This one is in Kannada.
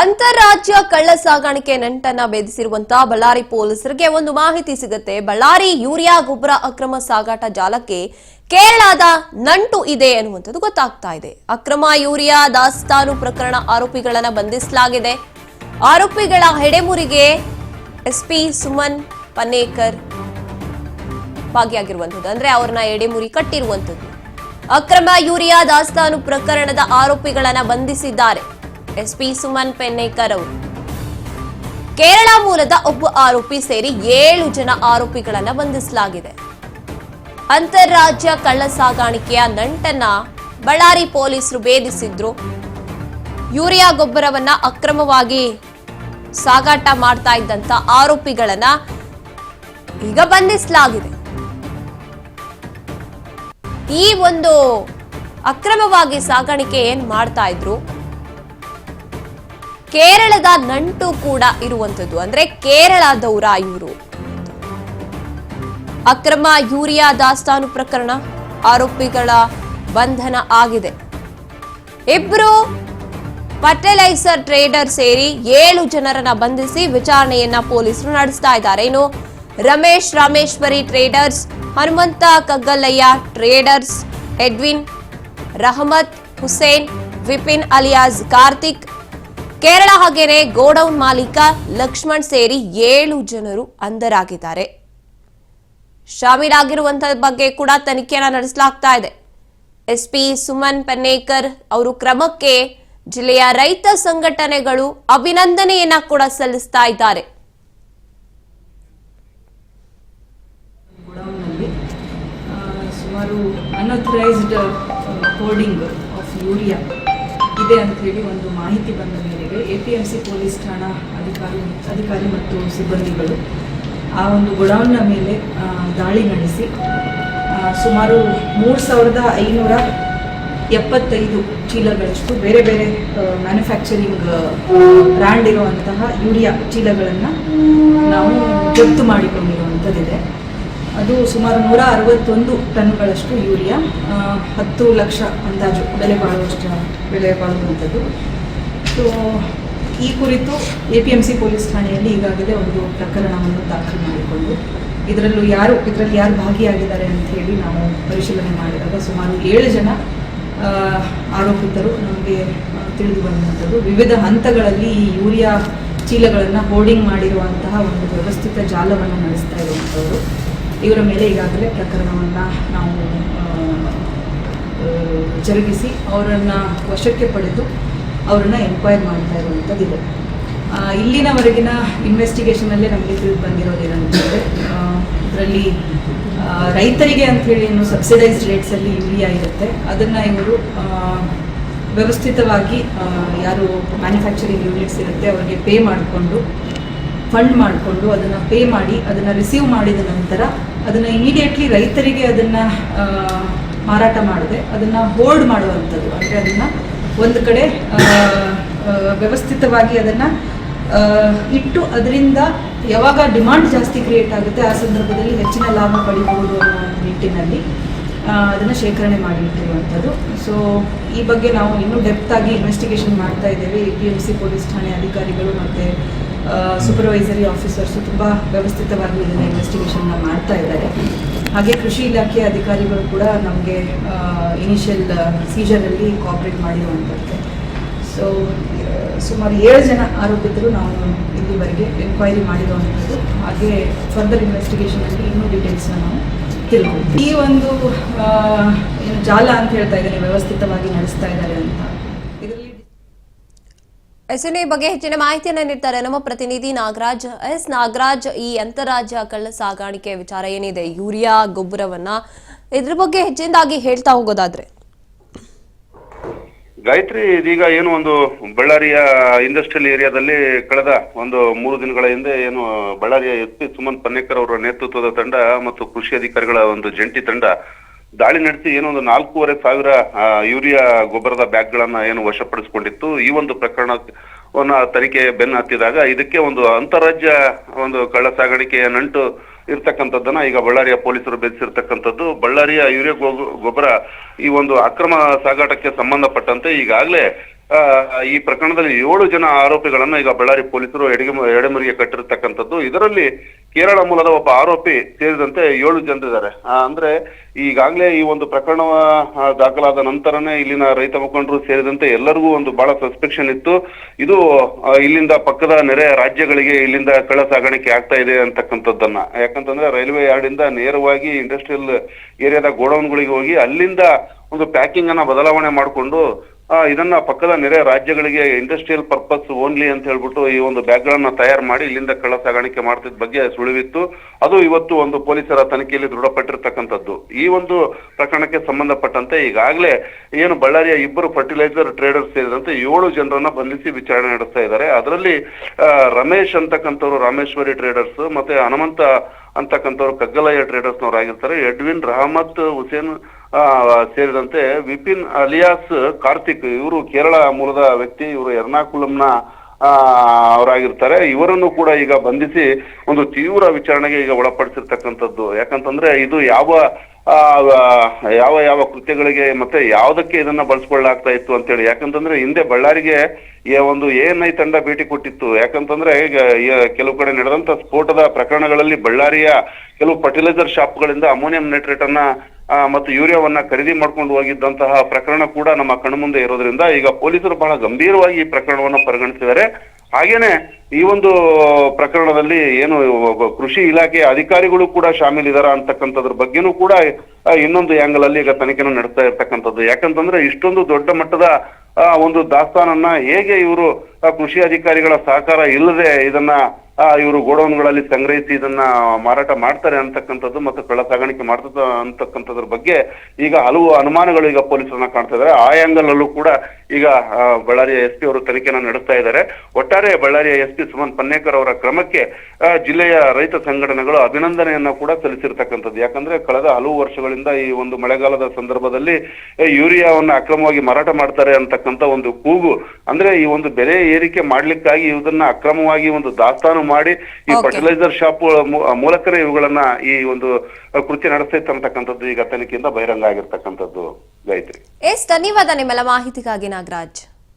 ಅಂತಾರಾಜ್ಯ ಕಳ್ಳ ಸಾಗಾಣಿಕೆ ನಂಟನ್ನ ಭೇದಿಸಿರುವಂತಹ ಬಳ್ಳಾರಿ ಪೊಲೀಸರಿಗೆ ಒಂದು ಮಾಹಿತಿ ಸಿಗುತ್ತೆ. ಬಳ್ಳಾರಿ ಯೂರಿಯಾ ಗೊಬ್ಬರ ಅಕ್ರಮ ಸಾಗಾಟ ಜಾಲಕ್ಕೆ ಕೇರಳದ ನಂಟು ಇದೆ ಅನ್ನುವಂಥದ್ದು ಗೊತ್ತಾಗ್ತಾ ಇದೆ. ಅಕ್ರಮ ಯೂರಿಯಾ ದಾಸ್ತಾನು ಪ್ರಕರಣ ಆರೋಪಿಗಳನ್ನ ಬಂಧಿಸಲಾಗಿದೆ. ಆರೋಪಿಗಳ ಹೆಡೆಮುರಿಗೆ ಎಸ್ಪಿ ಸುಮನ್ ಪನ್ನೇಕರ್ ಭಾಗಿಯಾಗಿರುವಂಥದ್ದು, ಅಂದ್ರೆ ಅವರನ್ನ ಎಡೆಮುರಿ ಕಟ್ಟಿರುವಂಥದ್ದು. ಅಕ್ರಮ ಯೂರಿಯಾ ದಾಸ್ತಾನು ಪ್ರಕರಣದ ಆರೋಪಿಗಳನ್ನ ಬಂಧಿಸಿದ್ದಾರೆ ಎಸ್ಪಿ ಸುಮನ್ ಪನ್ನೇಕರ್ ಅವರು. ಕೇರಳ ಮೂಲದ ಒಬ್ಬ ಆರೋಪಿ ಸೇರಿ 7 ಜನ ಆರೋಪಿಗಳನ್ನ ಬಂಧಿಸಲಾಗಿದೆ. ಅಂತಾರಾಜ್ಯ ಕಳ್ಳ ಸಾಗಾಣಿಕೆಯ ನಂಟನ್ನ ಬಳ್ಳಾರಿ ಪೊಲೀಸರು ಭೇದಿಸಿದ್ರು. ಯೂರಿಯಾ ಗೊಬ್ಬರವನ್ನ ಅಕ್ರಮವಾಗಿ ಸಾಗಾಟ ಮಾಡ್ತಾ ಇದ್ದಂತ ಆರೋಪಿಗಳನ್ನ ಈಗ ಬಂಧಿಸಲಾಗಿದೆ. ಈ ಒಂದು ಅಕ್ರಮವಾಗಿ ಸಾಗಾಣಿಕೆ ಏನ್ ಮಾಡ್ತಾ ಇದ್ರು, ಕೇರಳದ ನಂಟು ಕೂಡ ಇರುವಂತದ್ದು, ಅಂದ್ರೆ ಕೇರಳದವರ ಇವರು. ಅಕ್ರಮ ಯೂರಿಯಾ ದಾಸ್ತಾನು ಪ್ರಕರಣ ಆರೋಪಿಗಳ ಬಂಧನ ಆಗಿದೆ. ಇಬ್ರು ಫರ್ಟಿಲೈಸರ್ ಟ್ರೇಡರ್ ಸೇರಿ 7 ಜನರನ್ನ ಬಂಧಿಸಿ ವಿಚಾರಣೆಯನ್ನ ಪೊಲೀಸರು ನಡೆಸ್ತಾ ಇದ್ದಾರೆ. ಇನ್ನು Ramesh Rameshwari traders, Hanumantha Kaggallayya traders, Edwin, Rahmat Hussain, Vipin alias Karthik, Kerala ಹಾಗೇನೆ ಗೋಡೌನ್ ಮಾಲೀಕ ಲಕ್ಷ್ಮಣ್ ಸೇರಿ 7 ಜನರು ಅಂಧರಾಗಿದ್ದಾರೆ. ಶಾಮೀಲಾಗಿರುವಂತಹ ಬಗ್ಗೆ ಕೂಡ ತನಿಖೆಯನ್ನ ನಡೆಸಲಾಗ್ತಾ ಇದೆ. ಎಸ್ಪಿ ಸುಮನ್ ಪನ್ನೇಕರ್ ಅವರು ಕ್ರಮಕ್ಕೆ ಜಿಲ್ಲೆಯ ರೈತ ಸಂಘಟನೆಗಳು ಅಭಿನಂದನೆಯನ್ನ ಕೂಡ ಸಲ್ಲಿಸ್ತಾ ಇದ್ದಾರೆ. ಸುಮಾರು ಅನ್ಅಥರೈಸ್ಡ್ ಹೋರ್ಡಿಂಗ್ ಆಫ್ ಯೂರಿಯಾ ಇದೆ ಅಂತ ಹೇಳಿ ಒಂದು ಮಾಹಿತಿ ಬಂದ ಮೇರೆಗೆ ಎಪಿಎಂಸಿ ಪೊಲೀಸ್ ಠಾಣಾ ಅಧಿಕಾರಿ ಮತ್ತು ಸಿಬ್ಬಂದಿಗಳು ಆ ಒಂದು ಗೋಡೌನ್ನ ಮೇಲೆ ದಾಳಿ ನಡೆಸಿ ಸುಮಾರು 3575 ಚೀಲಗಳಷ್ಟು ಬೇರೆ ಬೇರೆ ಮ್ಯಾನುಫ್ಯಾಕ್ಚರಿಂಗ್ ಬ್ರ್ಯಾಂಡ್ ಇರುವಂತಹ ಯೂರಿಯಾ ಚೀಲಗಳನ್ನು ನಾವು ಜಪ್ತು ಮಾಡಿಕೊಂಡಿರುವಂಥದ್ದಿದೆ. ಅದು ಸುಮಾರು 161 ಟನ್ಗಳಷ್ಟು ಯೂರಿಯಾ, 10 ಲಕ್ಷ ಅಂದಾಜು ಬೆಲೆ ಬಾಳುವಂಥದ್ದು. ಸೊ ಈ ಕುರಿತು ಎಪಿಎಂಸಿ ಪೊಲೀಸ್ ಠಾಣೆಯಲ್ಲಿ ಈಗಾಗಲೇ ಒಂದು ಪ್ರಕರಣವನ್ನು ದಾಖಲು ಮಾಡಿಕೊಂಡು ಇದರಲ್ಲಿ ಯಾರು ಭಾಗಿಯಾಗಿದ್ದಾರೆ ಅಂತ ಹೇಳಿ ನಾವು ಪರಿಶೀಲನೆ ಮಾಡಿದಾಗ ಸುಮಾರು 7 ಜನ ಆರೋಪಿತರು ನಮಗೆ ತಿಳಿದು ಬಂದಂಥದ್ದು. ವಿವಿಧ ಹಂತಗಳಲ್ಲಿ ಈ ಯೂರಿಯಾ ಚೀಲಗಳನ್ನು ಹೋರ್ಡಿಂಗ್ ಮಾಡಿರುವಂತಹ ಒಂದು ವ್ಯವಸ್ಥಿತ ಜಾಲವನ್ನು ನಡೆಸ್ತಾ ಇರುವಂಥವರು. ಇವರ ಮೇಲೆ ಈಗಾಗಲೇ ಪ್ರಕರಣವನ್ನು ನಾವು ಜರುಗಿಸಿ ಅವರನ್ನು ವಶಕ್ಕೆ ಪಡೆದು ಅವರನ್ನು ಎನ್ಕ್ವೈರ್ ಮಾಡ್ತಾ ಇರುವಂಥದ್ದಿದೆ. ಇಲ್ಲಿನವರೆಗಿನ ಇನ್ವೆಸ್ಟಿಗೇಷನಲ್ಲೇ ನಮಗೆ ತಿಳಿದು ಬಂದಿರೋದೇನಂತಂದರೆ ಇದರಲ್ಲಿ ರೈತರಿಗೆ ಅಂಥೇಳಿ ಏನು ಸಬ್ಸಿಡೈಸ್ಡ್ ರೇಟ್ಸಲ್ಲಿ ಯೂರಿಯಾ ಇರುತ್ತೆ, ಅದನ್ನು ಇವರು ವ್ಯವಸ್ಥಿತವಾಗಿ ಯಾರು ಮ್ಯಾನುಫ್ಯಾಕ್ಚರಿಂಗ್ ಯೂನಿಟ್ಸ್ ಇರುತ್ತೆ ಅವರಿಗೆ ಪೇ ಮಾಡಿಕೊಂಡು ಫಂಡ್ ಮಾಡಿಕೊಂಡು ಅದನ್ನು ಪೇ ಮಾಡಿ ಅದನ್ನು ರಿಸೀವ್ ಮಾಡಿದ ನಂತರ ಅದನ್ನು ಇಮಿಡಿಯೇಟ್ಲಿ ರೈತರಿಗೆ ಅದನ್ನು ಮಾರಾಟ ಮಾಡದೆ ಅದನ್ನು ಹೋಲ್ಡ್ ಮಾಡುವಂಥದ್ದು. ಅಂದರೆ ಅದನ್ನು ಒಂದು ಕಡೆ ವ್ಯವಸ್ಥಿತವಾಗಿ ಅದನ್ನು ಇಟ್ಟು ಅದರಿಂದ ಯಾವಾಗ ಡಿಮಾಂಡ್ ಜಾಸ್ತಿ ಕ್ರಿಯೇಟ್ ಆಗುತ್ತೆ ಆ ಸಂದರ್ಭದಲ್ಲಿ ಹೆಚ್ಚಿನ ಲಾಭ ಪಡಿಬಹುದು ಅನ್ನೋ ಒಂದು ನಿಟ್ಟಿನಲ್ಲಿ ಅದನ್ನು ಶೇಖರಣೆ ಮಾಡಿ ಇಟ್ಟಿರುವಂಥದ್ದು. ಸೊ ಈ ಬಗ್ಗೆ ನಾವು ಇನ್ನೂ ಡೆಪ್ತಾಗಿ ಇನ್ವೆಸ್ಟಿಗೇಷನ್ ಮಾಡ್ತಾ ಇದ್ದೇವೆ. ಎಪಿಎಂಸಿ ಪೊಲೀಸ್ ಠಾಣೆ ಅಧಿಕಾರಿಗಳು ಮತ್ತು ಸೂಪರ್ವೈಸರಿ ಆಫೀಸರ್ಸು ತುಂಬ ವ್ಯವಸ್ಥಿತವಾಗಿ ಇದನ್ನು ಇನ್ವೆಸ್ಟಿಗೇಷನ್ನ ಮಾಡ್ತಾ ಇದ್ದಾರೆ. ಹಾಗೆ ಕೃಷಿ ಇಲಾಖೆ ಅಧಿಕಾರಿಗಳು ಕೂಡ ನಮಗೆ ಇನಿಷಿಯಲ್ ಸೀಜರಲ್ಲಿ ಕೋಆಪ್ರೇಟ್ ಮಾಡಿರುವಂಥದ್ದು. ಸೊ ಸುಮಾರು 7 ಜನ ಆರೋಪಿತರು ನಾವು ಇಲ್ಲಿವರೆಗೆ ಎನ್ಕ್ವೈರಿ ಮಾಡಿರುವಂಥದ್ದು. ಹಾಗೆ ಫರ್ದರ್ ಇನ್ವೆಸ್ಟಿಗೇಷನಲ್ಲಿ ಇನ್ನೂ ಡೀಟೇಲ್ಸ್ನ ನಾವು ತಿಳ್ಕೊಳ್ತೀವಿ. ಈ ಒಂದು ಏನು ಜಾಲ ಅಂತ ಹೇಳ್ತಾ ಇದ್ದಾರೆ ವ್ಯವಸ್ಥಿತವಾಗಿ ನಡೆಸ್ತಾ ಇದ್ದಾರೆ ಅಂತ. ಇದರಲ್ಲಿ ಈ ಬಗ್ಗೆ ಹೆಚ್ಚಿನ ಮಾಹಿತಿಯನ್ನು ನೀಡ್ತಾರೆ ನಮ್ಮ ಪ್ರತಿನಿಧಿ ನಾಗರಾಜ್. ನಾಗರಾಜ್, ಈ ಅಂತಾರಾಜ್ಯ ಕಳ್ಳ ಸಾಗಾಣಿಕೆ ವಿಚಾರ ಏನಿದೆ, ಯೂರಿಯಾ ಗೊಬ್ಬರವನ್ನ, ಇದ್ರ ಬಗ್ಗೆ ಹೆಚ್ಚಿನದಾಗಿ ಹೇಳ್ತಾ ಹೋಗೋದಾದ್ರೆ. ಗಾಯತ್ರಿ, ಇದೀಗ ಏನು ಒಂದು ಬಳ್ಳಾರಿಯ ಇಂಡಸ್ಟ್ರಿಯಲ್ ಏರಿಯಾದಲ್ಲಿ ಕಳೆದ ಒಂದು 3 ದಿನಗಳ ಹಿಂದೆ ಏನು ಬಳ್ಳಾರಿಯ ಎಸ್ಪಿ ಸುಮನ್ ಪನ್ನೇಕರ್ ಅವರ ನೇತೃತ್ವದ ತಂಡ ಮತ್ತು ಕೃಷಿ ಅಧಿಕಾರಿಗಳ ಒಂದು ಜಂಟಿ ತಂಡ ದಾಳಿ ನಡೆಸಿ ಏನೋ ಒಂದು 4,500 ಯೂರಿಯಾ ಗೊಬ್ಬರದ ಬ್ಯಾಗ್ಗಳನ್ನ ಏನು ವಶಪಡಿಸಿಕೊಂಡಿತ್ತು. ಈ ಒಂದು ಪ್ರಕರಣವನ್ನ ತನಿಖೆ ಬೆನ್ನು ಹತ್ತಿದಾಗ ಇದಕ್ಕೆ ಒಂದು ಅಂತಾರಾಜ್ಯ ಒಂದು ಕಳ್ಳ ಸಾಗಾಣಿಕೆಯ ನಂಟು ಇರ್ತಕ್ಕಂಥದ್ದನ್ನ ಈಗ ಬಳ್ಳಾರಿಯ ಪೊಲೀಸರು ಬೆದರಿಸಿರ್ತಕ್ಕಂಥದ್ದು. ಬಳ್ಳಾರಿಯ ಯೂರಿಯಾ ಗೊಬ್ಬರ ಈ ಒಂದು ಅಕ್ರಮ ಸಾಗಾಟಕ್ಕೆ ಸಂಬಂಧಪಟ್ಟಂತೆ ಈಗಾಗಲೇ ಈ ಪ್ರಕರಣದಲ್ಲಿ 7 ಜನ ಆರೋಪಿಗಳನ್ನ ಈಗ ಬಳ್ಳಾರಿ ಪೊಲೀಸರು ಎಡೆಮುರಿಗೆ ಕಟ್ಟಿರ್ತಕ್ಕಂಥದ್ದು. ಇದರಲ್ಲಿ ಕೇರಳ ಮೂಲದ ಒಬ್ಬ ಆರೋಪಿ ಸೇರಿದಂತೆ 7 ಜನರಿದ್ದಾರೆ. ಅಂದ್ರೆ ಈಗಾಗಲೇ ಈ ಒಂದು ಪ್ರಕರಣ ದಾಖಲಾದ ನಂತರನೇ ಇಲ್ಲಿನ ರೈತ ಮುಖಂಡರು ಸೇರಿದಂತೆ ಎಲ್ಲರಿಗೂ ಒಂದು ಬಹಳ ಸಸ್ಪೆಕ್ಷನ್ ಇತ್ತು. ಇದು ಇಲ್ಲಿಂದ ಪಕ್ಕದ ನೆರೆ ರಾಜ್ಯಗಳಿಗೆ ಇಲ್ಲಿಂದ ಕಳ್ಳ ಸಾಗಾಣಿಕೆ ಆಗ್ತಾ ಇದೆ ಅಂತಕ್ಕಂಥದ್ದನ್ನ. ಯಾಕಂತಂದ್ರೆ ರೈಲ್ವೆ ಯಾರ್ಡ್ ಇಂದ ನೇರವಾಗಿ ಇಂಡಸ್ಟ್ರಿಯಲ್ ಏರಿಯಾದ ಗೋಡೌನ್ಗಳಿಗೆ ಹೋಗಿ ಅಲ್ಲಿಂದ ಒಂದು ಪ್ಯಾಕಿಂಗ್ ಅನ್ನ ಬದಲಾವಣೆ ಮಾಡಿಕೊಂಡು ಇದನ್ನ ಪಕ್ಕದ ನೆರೆ ರಾಜ್ಯಗಳಿಗೆ ಇಂಡಸ್ಟ್ರಿಯಲ್ ಪರ್ಪಸ್ ಓನ್ಲಿ ಅಂತ ಹೇಳ್ಬಿಟ್ಟು ಈ ಒಂದು ಬ್ಯಾಗ್ ಗಳನ್ನ ತಯಾರು ಮಾಡಿ ಇಲ್ಲಿಂದ ಕಳ್ಳ ಸಾಗಾಣಿಕೆ ಮಾಡ್ತಿದ್ದ ಬಗ್ಗೆ ಸುಳಿವಿತ್ತು. ಅದು ಇವತ್ತು ಒಂದು ಪೊಲೀಸರ ತನಿಖೆಯಲ್ಲಿ ದೃಢಪಟ್ಟಿರ್ತಕ್ಕಂಥದ್ದು. ಈ ಒಂದು ಪ್ರಕರಣಕ್ಕೆ ಸಂಬಂಧಪಟ್ಟಂತೆ ಈಗಾಗಲೇ ಏನು ಬಳ್ಳಾರಿಯ 2 ಫರ್ಟಿಲೈಸರ್ ಟ್ರೇಡರ್ಸ್ ಸೇರಿದಂತೆ 7 ಜನರನ್ನ ಬಂಧಿಸಿ ವಿಚಾರಣೆ ನಡೆಸ್ತಾ ಇದ್ದಾರೆ. ಅದರಲ್ಲಿ ರಮೇಶ್ ಅಂತಕ್ಕಂಥವ್ರು ರಾಮೇಶ್ವರಿ ಟ್ರೇಡರ್ಸ್, ಮತ್ತೆ ಹನುಮಂತ ಅಂತಕ್ಕಂಥವ್ರು ಕಗ್ಗಲಯ್ಯ ಟ್ರೇಡರ್ಸ್ ನವರಾಗಿರ್ತಾರೆ. ಎಡ್ವಿನ್ ರಹಮತ್ ಹುಸೇನ್ ಸೇರಿದಂತೆ ವಿಪಿನ್ ಅಲಿಯಾಸ್ ಕಾರ್ತಿಕ್, ಇವರು ಕೇರಳ ಮೂಲದ ವ್ಯಕ್ತಿ, ಇವರು ಎರ್ನಾಕುಲಂನ ಅವರಾಗಿರ್ತಾರೆ. ಇವರನ್ನು ಕೂಡ ಈಗ ಬಂಧಿಸಿ ಒಂದು ತೀವ್ರ ವಿಚಾರಣೆಗೆ ಈಗ ಒಳಪಡಿಸಿರ್ತಕ್ಕಂಥದ್ದು. ಯಾಕಂತಂದ್ರೆ ಇದು ಯಾವ ಕೃತ್ಯಗಳಿಗೆ ಮತ್ತೆ ಯಾವುದಕ್ಕೆ ಇದನ್ನ ಬಳಸ್ಕೊಳ್ಳಾಗ್ತಾ ಇತ್ತು ಅಂತೇಳಿ. ಯಾಕಂತಂದ್ರೆ ಹಿಂದೆ ಬಳ್ಳಾರಿಗೆ ಒಂದು ANI ತಂಡ ಭೇಟಿ ಕೊಟ್ಟಿತ್ತು. ಯಾಕಂತಂದ್ರೆ ಈಗ ಕೆಲವು ಕಡೆ ನಡೆದಂತ ಸ್ಫೋಟದ ಪ್ರಕರಣಗಳಲ್ಲಿ ಬಳ್ಳಾರಿಯ ಕೆಲವು ಫರ್ಟಿಲೈಸರ್ ಶಾಪ್ಗಳಿಂದ ಅಮೋನಿಯಂ ನೈಟ್ರೇಟ್ ಅನ್ನ ಮತ್ತು ಯೂರಿಯಾವನ್ನ ಖರೀದಿ ಮಾಡ್ಕೊಂಡು ಹೋಗಿದ್ದಂತಹ ಪ್ರಕರಣ ಕೂಡ ನಮ್ಮ ಕಣ್ಮುಂದೆ ಇರೋದ್ರಿಂದ ಈಗ ಪೊಲೀಸರು ಬಹಳ ಗಂಭೀರವಾಗಿ ಈ ಪ್ರಕರಣವನ್ನ ಪರಿಗಣಿಸಿದ್ದಾರೆ. ಹಾಗೇನೆ ಈ ಒಂದು ಪ್ರಕರಣದಲ್ಲಿ ಏನು ಕೃಷಿ ಇಲಾಖೆ ಅಧಿಕಾರಿಗಳು ಕೂಡ ಶಾಮೀಲಿದಾರ ಅಂತಕ್ಕಂಥದ್ರ ಬಗ್ಗೆನೂ ಕೂಡ ಇನ್ನೊಂದು ಆಂಗಲ್ ಅಲ್ಲಿ ಈಗ ತನಿಖೆನ ನಡೆಸ್ತಾ ಇರ್ತಕ್ಕಂಥದ್ದು. ಯಾಕಂತಂದ್ರೆ ಇಷ್ಟೊಂದು ದೊಡ್ಡ ಮಟ್ಟದ ಒಂದು ದಾಸ್ತಾನನ್ನ ಹೇಗೆ ಇವರು ಕೃಷಿ ಅಧಿಕಾರಿಗಳ ಸಹಕಾರ ಇಲ್ಲದೆ ಇದನ್ನ ಇವರು ಗೋಡೌನ್ಗಳಲ್ಲಿ ಸಂಗ್ರಹಿಸಿ ಇದನ್ನ ಮಾರಾಟ ಮಾಡ್ತಾರೆ ಅಂತಕ್ಕಂಥದ್ದು ಮತ್ತು ಕಳ್ಳ ಸಾಗಾಣಿಕೆ ಮಾಡ್ತದ ಅಂತಕ್ಕಂಥದ್ರ ಬಗ್ಗೆ ಈಗ ಹಲವು ಅನುಮಾನಗಳು ಈಗ ಪೊಲೀಸರನ್ನ ಕಾಣ್ತಾ ಇದ್ದಾರೆ. ಆ ಆಂಗಲ್ ಅಲ್ಲೂ ಕೂಡ ಈಗ ಬಳ್ಳಾರಿಯ SP ಅವರು ತನಿಖೆನ ನಡೆಸ್ತಾ ಇದ್ದಾರೆ. ಒಟ್ಟಾರೆ ಬಳ್ಳಾರಿಯ SP ಸುಮನ್ ಪನ್ನೇಕರ್ ಅವರ ಕ್ರಮಕ್ಕೆ ಜಿಲ್ಲೆಯ ರೈತ ಸಂಘಟನೆಗಳು ಅಭಿನಂದನೆಯನ್ನ ಕೂಡ ಸಲ್ಲಿಸಿರ್ತಕ್ಕಂಥದ್ದು. ಯಾಕಂದ್ರೆ ಕಳೆದ ಹಲವು ವರ್ಷಗಳಿಂದ ಈ ಒಂದು ಮಳೆಗಾಲದ ಸಂದರ್ಭದಲ್ಲಿ ಯೂರಿಯಾವನ್ನ ಅಕ್ರಮವಾಗಿ ಮಾರಾಟ ಮಾಡ್ತಾರೆ ಅಂತಕ್ಕಂಥ ಒಂದು ಕೂಗು, ಅಂದ್ರೆ ಈ ಒಂದು ಬೆಲೆ ಏರಿಕೆ ಮಾಡ್ಲಿಕ್ಕಾಗಿ ಇದನ್ನ ಅಕ್ರಮವಾಗಿ ಒಂದು ದಾಸ್ತಾನು ಮಾಡಿ ಈ ಫರ್ಟಿಲೈಸರ್ ಶಾಪ್ ಮೂಲಕನೇ ಇವುಗಳನ್ನ ಈ ಒಂದು ಕೃತ್ಯ ನಡೆಸ್ತಾ ಇರ್ತಕ್ಕಂಥದ್ದು ಈಗ ತನಿಖೆಯಿಂದ ಬಹಿರಂಗ ಆಗಿರ್ತಕ್ಕಂಥದ್ದು. ಗಾಯತ್ರಿ, ಧನ್ಯವಾದ ನಿಮ್ಮೆಲ್ಲ ಮಾಹಿತಿಗಾಗಿ ನಾಗರಾಜ್.